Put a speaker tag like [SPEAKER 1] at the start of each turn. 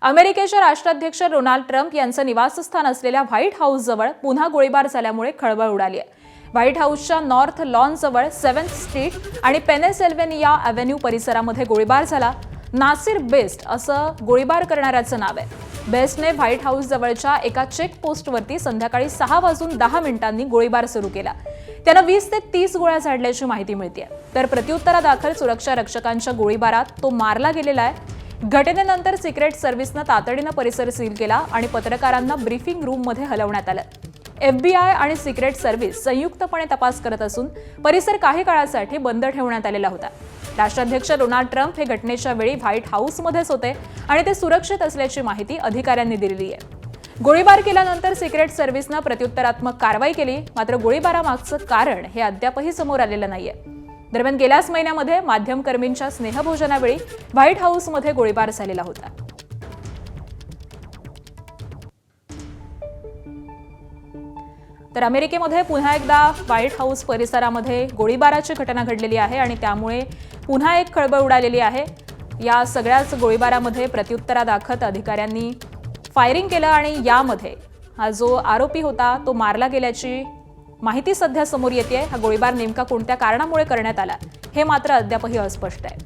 [SPEAKER 1] अमेरिकेचे राष्ट्राध्यक्ष Donald Trump यांचं निवासस्थान असलेल्या व्हाईट हाऊसजवळ पुन्हा गोळीबार झाल्यामुळे खळबळ उडाली आहे। व्हाईट हाऊसच्या नॉर्थ लॉनजवळ 7th स्ट्रीट आणि पेनेसिल्व्हेनिया ॲव्हेन्यू परिसरामध्ये गोळीबार झाला। नासिर बेस्ट असं गोळीबार करणाऱ्याचं नाव आहे। बेस्टने व्हाईट हाऊस जवळच्या एका चेकपोस्टवरती संध्याकाळी 6:10 गोळीबार सुरू केला। त्यानं 20 ते 30 गोळ्या झाडल्याची माहिती मिळते। तर प्रत्युत्तरादाखल सुरक्षा रक्षकांच्या गोळीबारात तो मारला गेलेला आहे। घटनेनंतर सिक्रेट सर्व्हिसनं तातडीनं परिसर सील केला आणि पत्रकारांना ब्रीफिंग रूममध्ये हलवण्यात आलं। FBI आणि सिक्रेट सर्व्हिस संयुक्तपणे तपास करत असून परिसर काही काळासाठी बंद ठेवण्यात आलेला होता। राष्ट्राध्यक्ष डोनाल्ड ट्रम्प हे घटनेच्या वेळी व्हाईट हाऊसमध्येच होते आणि ते सुरक्षित असल्याची माहिती अधिकाऱ्यांनी दिलेली आहे। गोळीबार केल्यानंतर सिक्रेट सर्व्हिसनं प्रत्युत्तरात्मक कारवाई केली, मात्र गोळीबारामागचं कारण हे अद्यापही समोर आलेलं नाहीये। दरम्यान गेल्याच महिन्यामध्ये माध्यमकर्मींच्या स्नेहभोजनावेळी व्हाईट हाऊसमध्ये गोळीबार झालेला होता। तर अमेरिकेमध्ये पुन्हा एकदा व्हाईट हाऊस परिसरामध्ये गोळीबाराची घटना घडलेली आहे आणि त्यामुळे पुन्हा एक खळबळ उडालेली आहे। या सगळ्याच गोळीबारामध्ये प्रत्युत्तरादाखल अधिकाऱ्यांनी फायरिंग केलं आणि यामध्ये हा जो आरोपी होता तो मारला गेल्याची माहिती सध्या समोर येते। हा गोळीबार नेमका कोणत्या कारणामुळे करण्यात आला हे मात्र अद्यापही अस्पष्ट आहे।